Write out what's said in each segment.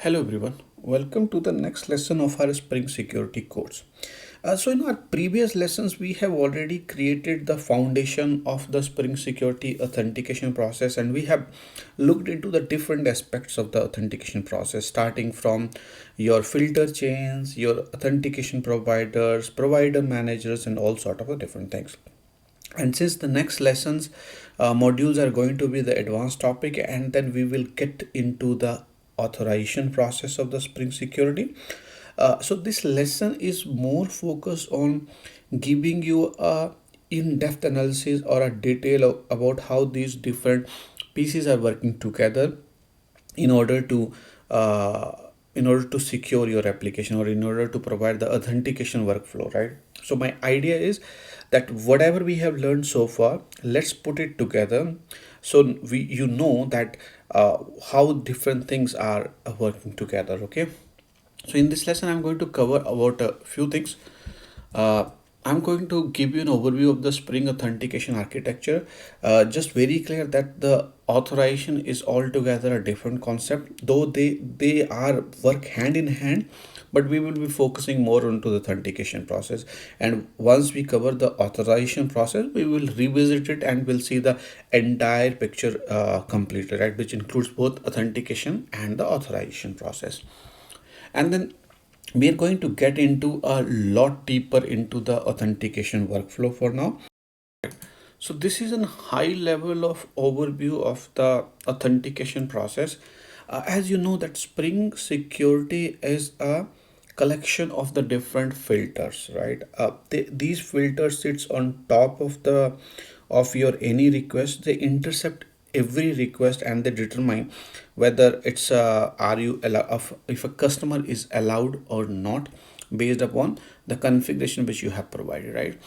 Hello everyone, welcome to the next lesson of our Spring Security course. So in our previous lessons, we have already created the foundation of the Spring Security authentication process, and we have looked into the different aspects of the authentication process, starting from your filter chains, your authentication providers, provider managers, and all sort of different things. And since the next lessons modules are going to be the advanced topic, and then we will get into the authorization process of the Spring Security. So this lesson is more focused on giving you a in-depth analysis or a detail about how these different pieces are working together in order to uh, secure your application, or in order to provide the authentication workflow, right? So my idea is that whatever we have learned so far, let's put it together, so we that how different things are working together. Okay, so in this lesson I'm going to cover about a few things. uh, I'm going to give you an overview of the Spring authentication architecture. Just very clear that the authorization is altogether a different concept, though they are work hand in hand, but we will be focusing more onto the authentication process. And once we cover the authorization process, we will revisit it and we'll see the entire picture completed, right? Which includes both authentication and the authorization process. And then we are going to get into a lot deeper into the authentication workflow for now. So this is a high level of overview of the authentication process. As you know that Spring Security is a collection of the different filters, right? These filters sits on top of the of your any request. They intercept every request and they determine whether it's are you allow if a customer is allowed or not, based upon the configuration which you have provided, right?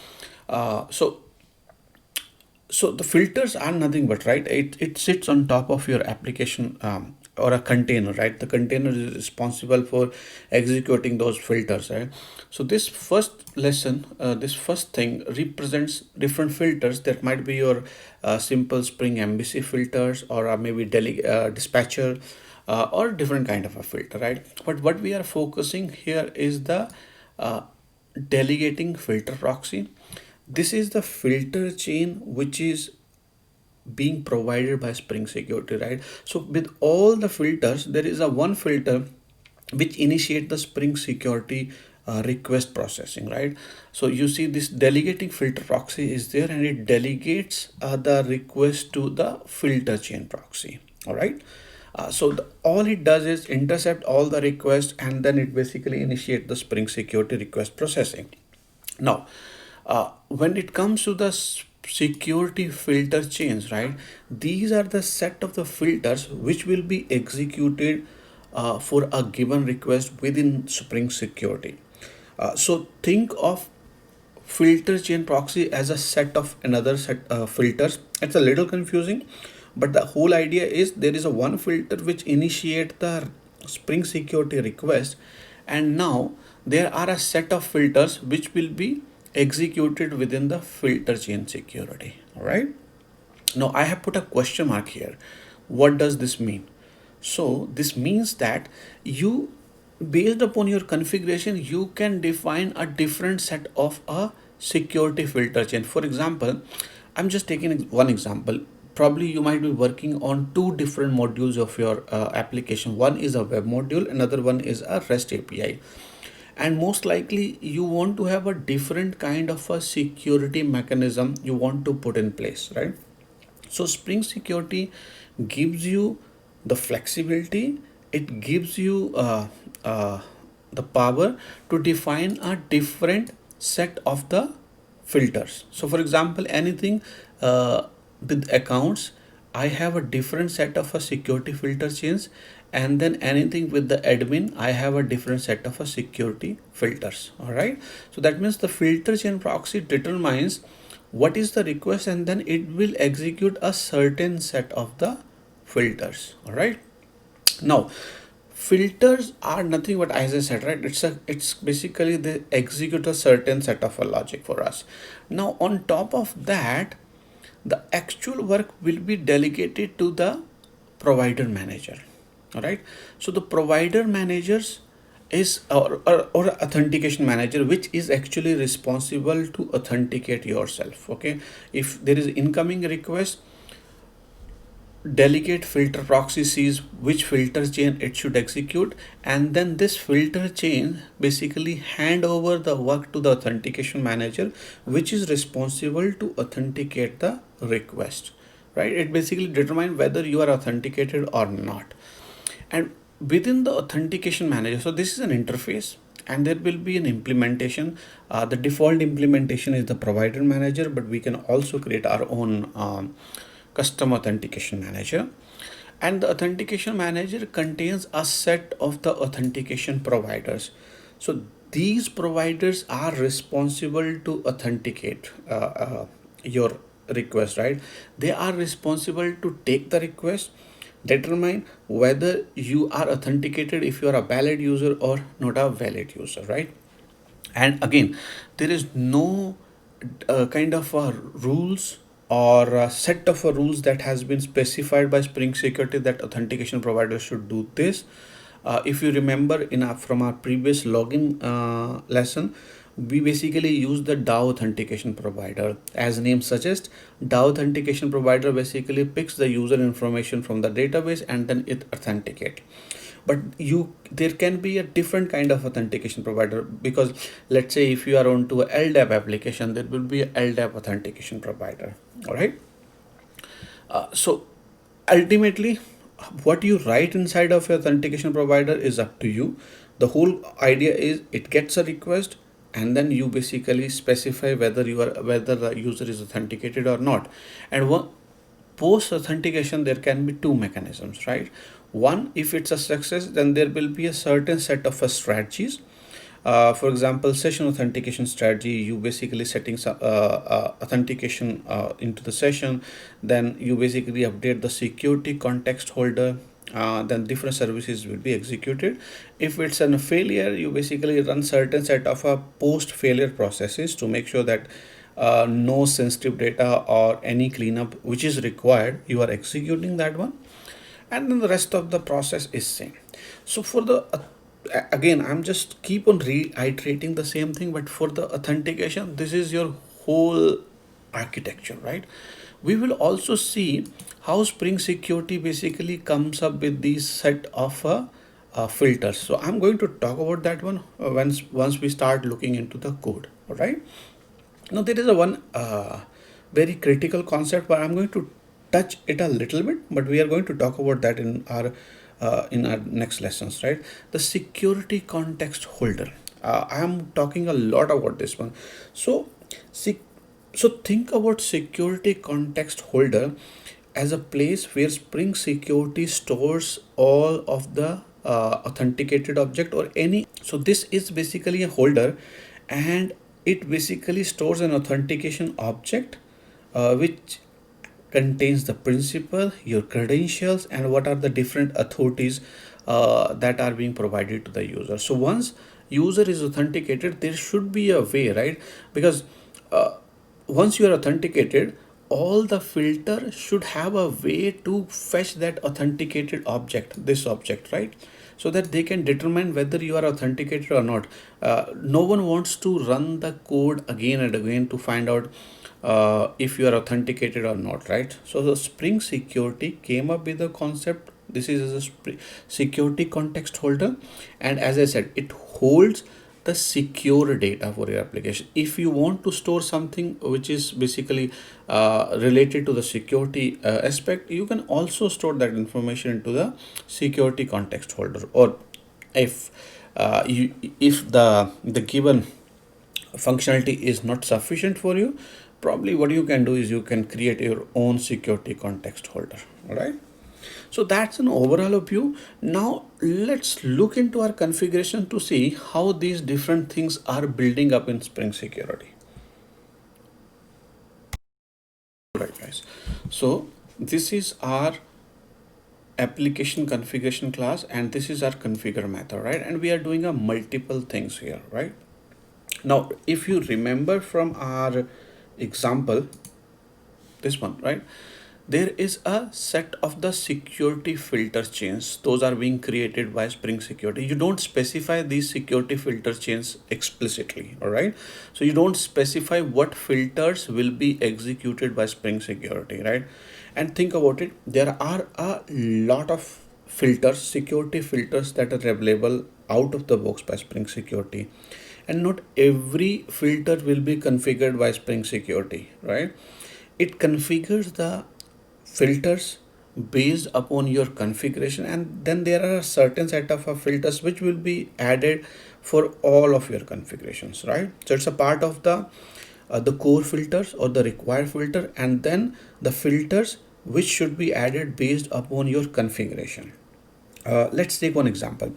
So the filters are nothing but, right, it sits on top of your application, or a container, right? The container is responsible for executing those filters, right? So this first lesson, this first thing represents different filters that might be your simple Spring embassy filters, or maybe dispatcher, or different kind of a filter, right? But what we are focusing here is the uh, delegating filter proxy. This is the filter chain which is being provided by Spring Security, right? So with all the filters, there is a one filter which initiate the Spring Security request processing, right? So you see this delegating filter proxy is there, and it delegates the request to the filter chain proxy. All right. All it does is intercept all the requests, and then it basically initiate the Spring Security request processing. Now, when it comes to the security filter chains, right? These are the set of the filters which will be executed for a given request within Spring Security. So think of filter chain proxy as a set of another set filters. It's a little confusing, but the whole idea is there is a one filter which initiate the Spring Security request, and now there are a set of filters which will be executed within the filter chain security. All right, now I have put a question mark here. What does this mean? So this means that you, based upon your configuration, you can define a different set of a security filter chain. For example, I'm just taking one example. Probably you might be working on two different modules of your application. One is a web module, another one is a REST API, and most likely you want to have a different kind of a security mechanism you want to put in place, right? So Spring Security gives you the flexibility, it gives you the power to define a different set of the filters. So for example, anything with accounts, I have a different set of a security filter chains, and then anything with the admin, I have a different set of a security filters. All right, so that means the filter chain proxy determines what is the request, and then it will execute a certain set of the filters. All right, now filters are nothing but, as I said, right, it's basically they execute a certain set of a logic for us. Now on top of that, the actual work will be delegated to the provider manager. All right. So the provider managers is or authentication manager, which is actually responsible to authenticate yourself. Okay. If there is incoming request, delegate filter proxy sees which filter chain it should execute, and then this filter chain basically hand over the work to the authentication manager, which is responsible to authenticate the request. Right. It basically determines whether you are authenticated or not. And within the authentication manager, so this is an interface and there will be an implementation. The default implementation is the provider manager, but we can also create our own custom authentication manager. And the authentication manager contains a set of the authentication providers. So these providers are responsible to authenticate your request, right? They are responsible to take the request, determine whether you are authenticated, if you are a valid user or not a valid user, right? And again, there is no kind of rules or a set of rules that has been specified by Spring Security that authentication providers should do this. If you remember from our previous login lesson, we basically use the DAO authentication provider. As name suggests, DAO authentication provider basically picks the user information from the database and then it authenticates. But there can be a different kind of authentication provider, because let's say if you are onto a LDAP application, there will be a LDAP authentication provider. All right. So ultimately, what you write inside of your authentication provider is up to you. The whole idea is it gets a request and then you basically specify whether the user is authenticated or not. And one post authentication, there can be two mechanisms, right? One, if it's a success, then there will be a certain set of strategies. For example, session authentication strategy, you basically setting some authentication into the session, then you basically update the security context holder, then different services will be executed. If it's a failure, you basically run certain set of post failure processes to make sure that no sensitive data or any cleanup which is required, you are executing that one, and then the rest of the process is same. So for the again, I'm just keep on reiterating the same thing, but for the authentication, this is your whole architecture, right? We will also see how Spring Security basically comes up with these set of filters. So I'm going to talk about that one once we start looking into the code. All right. Now there is a one very critical concept, but I'm going to touch it a little bit, but we are going to talk about that in our next lessons, right? The security context holder. I am talking a lot about this one. So, sec- so think about security context holder as a place where Spring Security stores all of the authenticated object or any. So this is basically a holder, and it basically stores an authentication object which contains the principal, your credentials, and what are the different authorities that are being provided to the user. So once user is authenticated, there should be a way, right? Because uh, once you are authenticated, all the filter should have a way to fetch that authenticated object, this object, right? So that they can determine whether you are authenticated or not. No one wants to run the code again and again to find out if you are authenticated or not, right? So the Spring Security came up with the concept. This is a security context holder, and as I said, it holds the secure data for your application. If you want to store something which is basically related to the security aspect, you can also store that information into the security context holder. Or if if the given functionality is not sufficient for you, probably what you can do is you can create your own security context holder. All right. So that's an overall view. Now let's look into our configuration to see how these different things are building up in Spring Security. All right, guys. So this is our application configuration class, and this is our configure method, right? And we are doing a multiple things here, right? Now, if you remember from our example, this one, right? there is a set of the security filter chains. Those are being created by Spring Security. You don't specify these security filter chains explicitly, all right? So you don't specify what filters will be executed by Spring Security, right? And think about it, there are a lot of filters, security filters that are available out of the box by Spring Security. And not every filter will be configured by Spring Security, right? It configures the filters based upon your configuration, and then there are a certain set of filters which will be added for all of your configurations, right? So it's a part of the core filters or the required filter, and then the filters which should be added based upon your configuration. Let's take one example.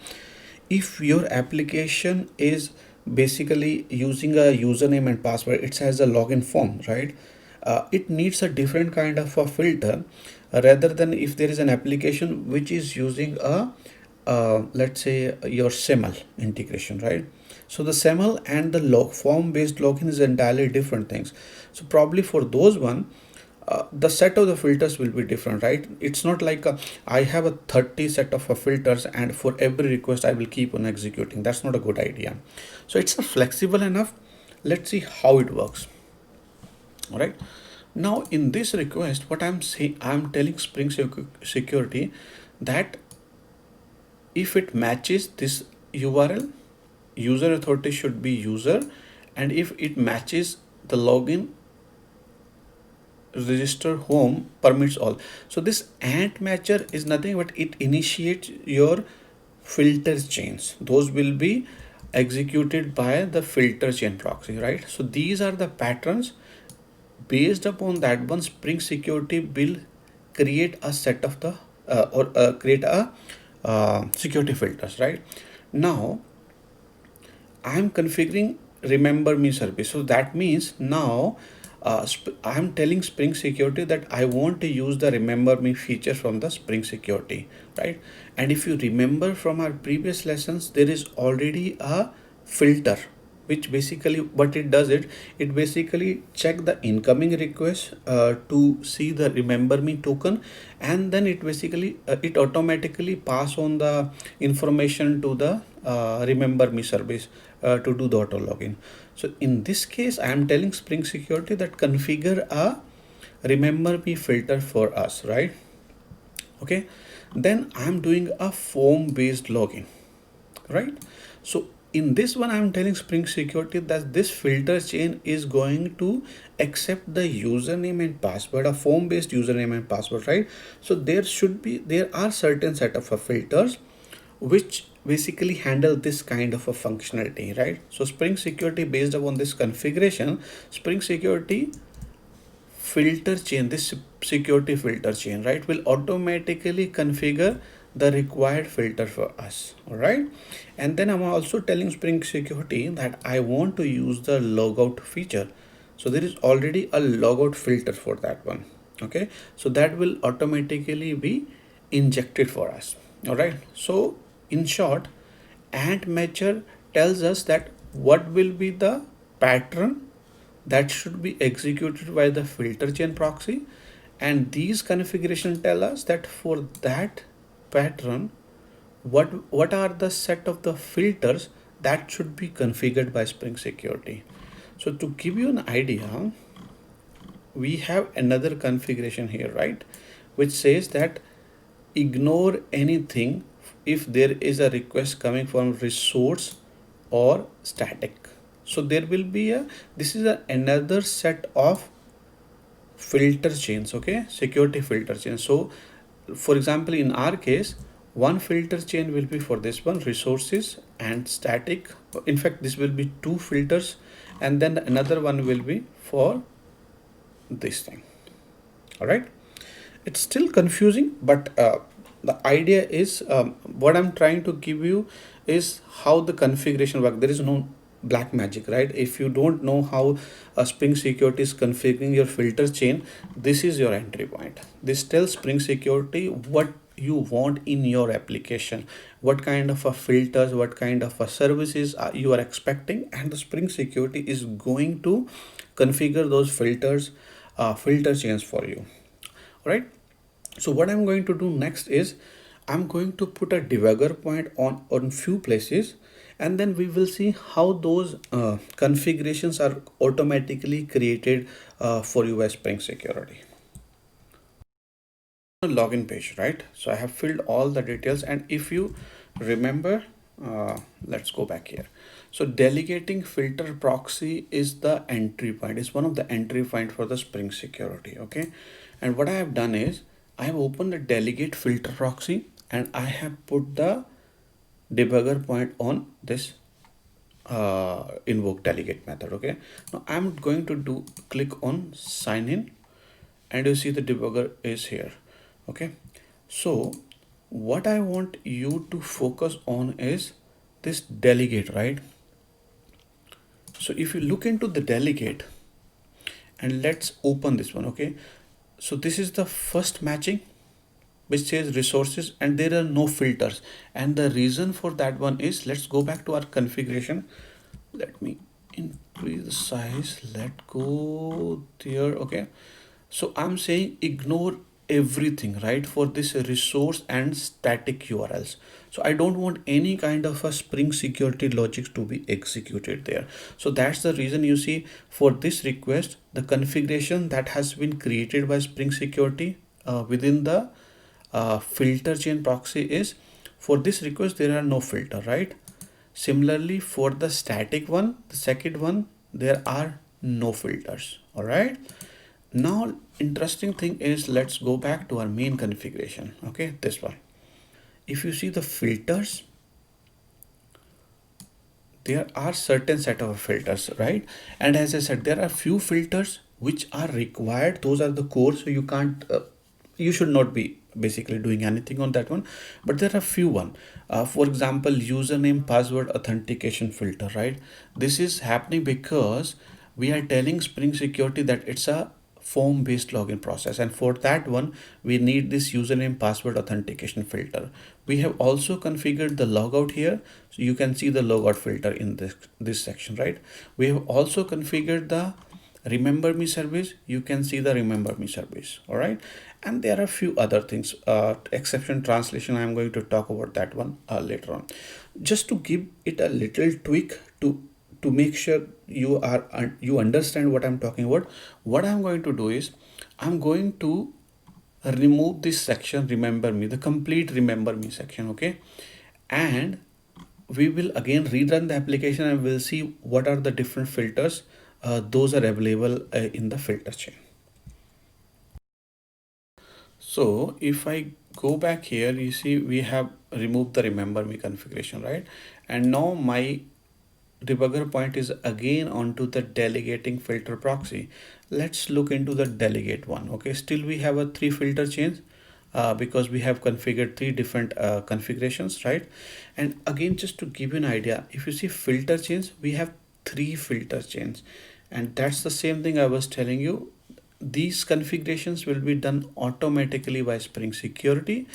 If your application is basically using a username and password, it has a login form, right? It needs a different kind of a filter rather than if there is an application which is using a let's say your SAML integration, right? So the SAML and the log form based login is entirely different things. So probably for those one, the set of the filters will be different, right? It's not like I have a 30 set of filters and for every request I will keep on executing. That's not a good idea. So it's a flexible enough. Let's see how it works. All right. Now in this request, what I'm saying, I'm telling Spring Security that if it matches this URL, user authority should be user, and if it matches the login, register home permits all. So this ant matcher is nothing but it initiates your filter chains. Those will be executed by the filter chain proxy, right? So these are the patterns. Based upon that one, Spring Security will create a set of the or create a security filters, right? Now I'm configuring remember me service. So that means now I'm telling Spring Security that I want to use the remember me feature from the Spring Security, right? And if you remember from our previous lessons, there is already a filter which basically what it does, it basically check the incoming request to see the remember me token, and then it basically it automatically pass on the information to the remember me service to do the auto login. So in this case I am telling Spring Security that configure a remember me filter for us, right? Okay, then I'm doing a form based login, right? So in this one I'm telling Spring Security that this filter chain is going to accept the username and password, a form based username and password, right? So there are certain set of filters which basically handle this kind of a functionality, right? So Spring Security, based upon this configuration, Spring Security filter chain, this security filter chain, right, will automatically configure the required filter for us. All right. And then I'm also telling Spring Security that I want to use the logout feature. So there is already a logout filter for that one. Okay. So that will automatically be injected for us. All right. So in short, ant matcher tells us that what will be the pattern that should be executed by the filter chain proxy, and these configuration tell us that for that pattern what are the set of the filters that should be configured by Spring Security. So to give you an idea, we have another configuration here, right, which says that ignore anything if there is a request coming from resource or static. So there will be this is another set of filter chains, okay, security filter chains. So for example, in our case, one filter chain will be for this one, resources and static. In fact, this will be two filters, and then another one will be for this thing. All right, it's still confusing, but the idea is what I'm trying to give you is how the configuration works. There is no black magic, right? If you don't know how Spring Security is configuring your filter chain, this is your entry point. This tells Spring Security what you want in your application, what kind of a filters, what kind of a services you are expecting, and the Spring Security is going to configure those filter chains for you. right? So what I'm going to do next is I'm going to put a debugger point on few places, and then we will see how those configurations are automatically created for you by Spring Security. Login page, right? So I have filled all the details, and if you remember, let's go back here. So delegating filter proxy is the entry point, is one of the entry point for the Spring Security. Okay, and what I have done is I have opened the delegate filter proxy, and I have put the debugger point on this invoke delegate method. Okay, now I'm going to do click on sign in, and you see the debugger is here. Okay, so what I want you to focus on is this delegate, right? So if you look into the delegate, and let's open this one. Okay, so this is the first matching which says resources, and there are no filters, and the reason for that one is, let's go back to our configuration. Let me increase the size, let go there. Okay, so I'm saying ignore everything, right, for this resource and static URLs. So I don't want any kind of a Spring Security logic to be executed there. So that's the reason you see for this request, the configuration that has been created by Spring Security within the filter chain proxy is, for this request there are no filter, right? Similarly for the static one, the second one, there are no filters. All right, now interesting thing is, let's go back to our main configuration. Okay, this one, if you see the filters, there are certain set of filters, right? And as I said, there are few filters which are required, those are the core, so you can't you should not be basically doing anything on that one. But there are few one, for example, username password authentication filter, right? This is happening because we are telling Spring Security that it's a form based login process, and for that one we need this username password authentication filter. We have also configured the logout here, so you can see the logout filter in this section, right? We have also configured the remember me service, you can see the remember me service. All right, and there are a few other things, exception translation, I'm going to talk about that one later on. Just to give it a little tweak to make sure you understand what I'm talking about, what I'm going to do is I'm going to remove this section, remember me, the complete remember me section. Okay, and we will again rerun the application, and we'll see what are the different filters those are available in the filter chain. So if I go back here, you see we have removed the remember me configuration, right? And now my debugger point is again onto the delegating filter proxy. Let's look into the delegate one. Okay, still we have a three filter chains because we have configured three different configurations, right? And again, just to give you an idea, if you see filter chains, we have three filter chains, and that's the same thing I was telling you. These configurations will be done automatically by Spring Security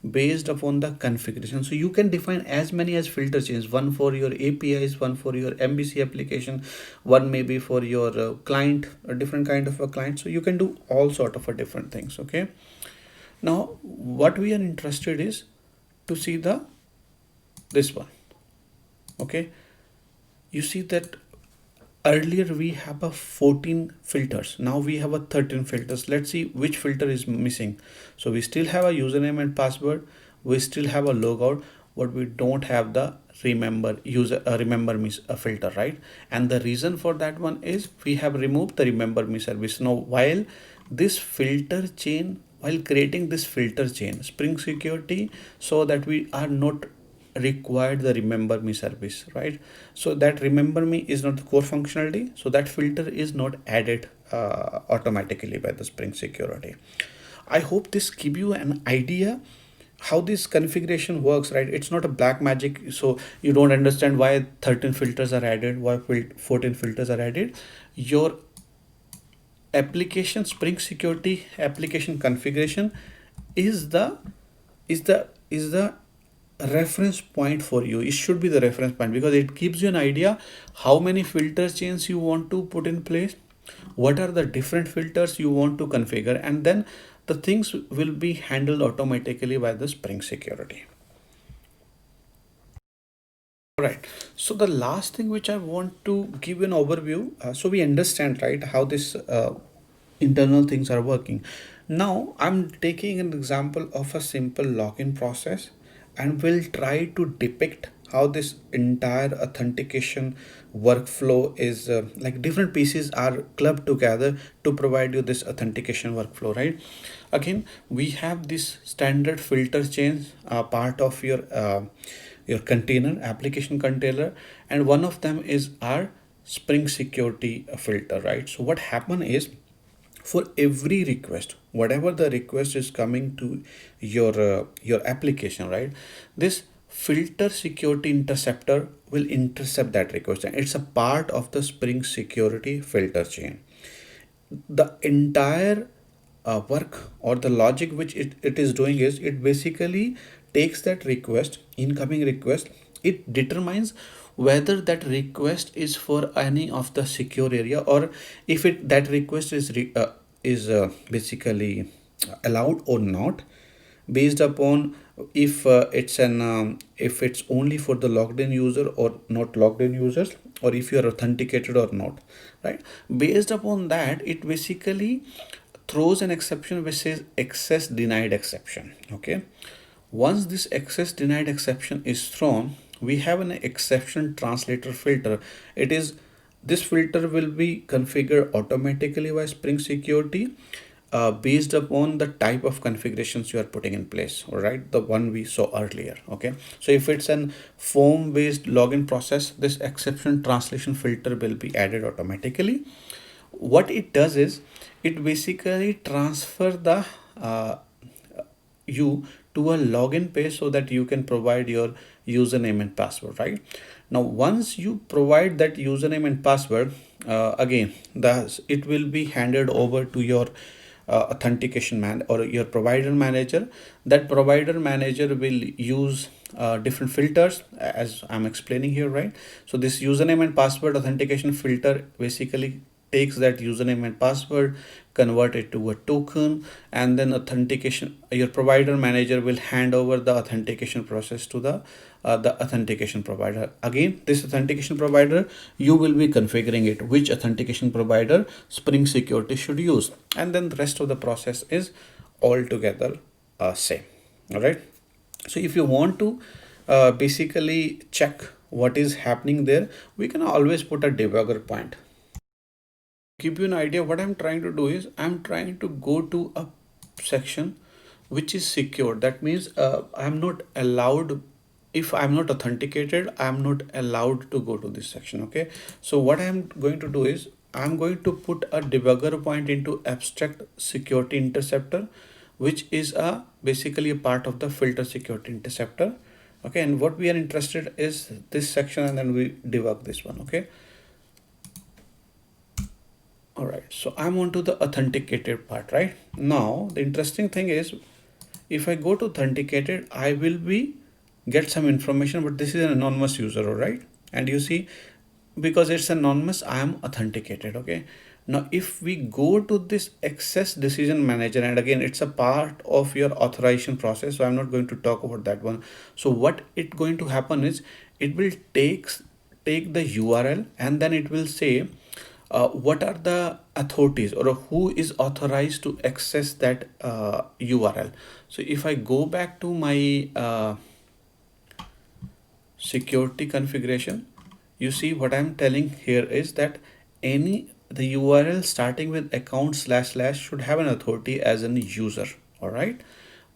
based upon the configuration. So you can define as many as filter chains, one for your APIs, one for your MVC application, one maybe for your client, a different kind of a client. So you can do all sort of a different things. Okay, now what we are interested is to see the this one. Okay, you see that earlier we have a 14 filters, now we have a 13 filters. Let's see which filter is missing. So we still have a username and password, we still have a logout, but we don't have the remember me filter, right? And the reason for that one is we have removed the remember me service. Now while this filter chain, while creating this filter chain, Spring Security so that we are not required the remember me service, right? So that remember me is not the core functionality, so that filter is not added automatically by the Spring Security. I hope this give you an idea how this configuration works, right? It's not a black magic, so you don't understand why 13 filters are added, why 14 filters are added. Your application Spring Security application configuration is the reference point for you. It should be the reference point because it gives you an idea how many filter chains you want to put in place, what are the different filters you want to configure, and then the things will be handled automatically by the Spring Security. Right. So the last thing which I want to give an overview, so we understand, right, how this internal things are working. Now I'm taking an example of a simple login process, and we'll try to depict how this entire authentication workflow is like different pieces are clubbed together to provide you this authentication workflow, right? Again, we have this standard filter chain part of your container, application container, and one of them is our Spring Security filter, right? So what happen is, for every request, whatever the request is coming to your application, right, this filter security interceptor will intercept that request, and it's a part of the Spring Security filter chain. The entire work or the logic which it is doing is, it basically takes that request, incoming request, it determines whether that request is for any of the secure area, or if it that request is basically allowed or not, based upon if it's only for the logged in user or not logged in users, or if you are authenticated or not, right? Based upon that, it basically throws an exception which says access denied exception. Okay, once this access denied exception is thrown, we have an exception translator filter. It is This filter will be configured automatically by Spring Security based upon the type of configurations you are putting in place, all right, the one we saw earlier. Okay, so if it's an form based login process, this exception translation filter will be added automatically. What it does is, it basically transfer the you to a login page so that you can provide your username and password, right? Now once you provide that username and password, again it will be handed over to your authentication man or your provider manager. That provider manager will use different filters as I'm explaining here, right? So this username and password authentication filter basically takes that username and password, convert it to a token, and then authentication, your provider manager will hand over the authentication process to the authentication provider. Again, this authentication provider, you will be configuring it, which authentication provider Spring Security should use, and then the rest of the process is altogether same. All right, so if you want to basically check what is happening there, we can always put a debugger point. Give you an idea, what I'm trying to do is, I'm trying to go to a section which is secure. That means I'm not allowed, if I'm not authenticated, I'm not allowed to go to this section. Okay, so what I'm going to do is, I'm going to put a debugger point into abstract security interceptor, which is a basically a part of the filter security interceptor. Okay, and what we are interested is this section, and then we debug this one. Okay, all right, so I'm on to the authenticated part. Right now, the interesting thing is, if I go to authenticated, I will be get some information, but this is an anonymous user, all right? And you see, because it's anonymous, I am authenticated. Okay, now if we go to this access decision manager, and again it's a part of your authorization process, so I'm not going to talk about that one. So what it going to happen is, it will take the URL, and then it will say what are the authorities, or who is authorized to access that URL. So if I go back to my security configuration, you see what I'm telling here is that the URL starting with account slash slash should have an authority as an user. All right,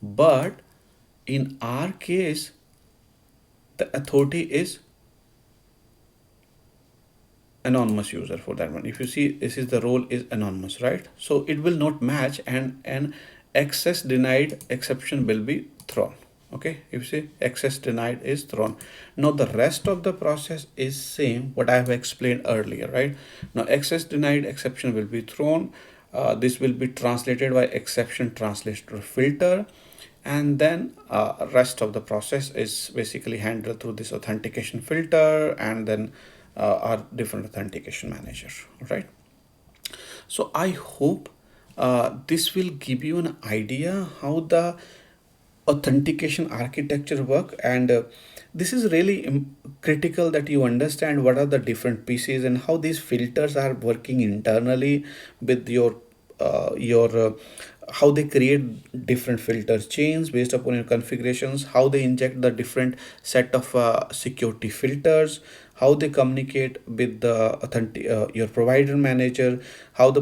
but in our case, the authority is anonymous user for that one. If you see, this is the role is anonymous, right? So it will not match, and an access denied exception will be thrown. Okay, if you see, access denied is thrown. Now the rest of the process is same what I have explained earlier, right? Now access denied exception will be thrown. This will be translated by exception translator filter, and then rest of the process is basically handled through this authentication filter, and then our different authentication manager. Right, so I hope This will give you an idea how the authentication architecture work, and this is really critical that you understand what are the different pieces and how these filters are working internally with your how they create different filter chains based upon your configurations, how they inject the different set of security filters, how they communicate with the your provider manager, how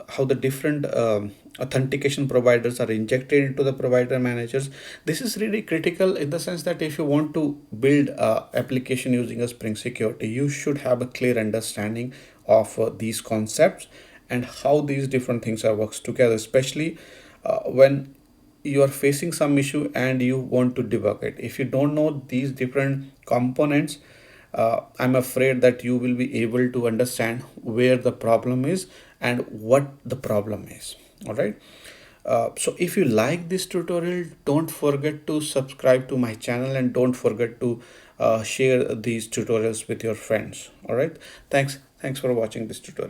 how the different authentication providers are injected into the provider managers. This is really critical in the sense that if you want to build a application using a Spring Security, you should have a clear understanding of these concepts and how these different things are works together, especially when you are facing some issue and you want to debug it. If you don't know these different components, I'm afraid that you will be able to understand where the problem is and what the problem is. All right. So if you like this tutorial, don't forget to subscribe to my channel and don't forget to share these tutorials with your friends. All right. Thanks for watching this tutorial.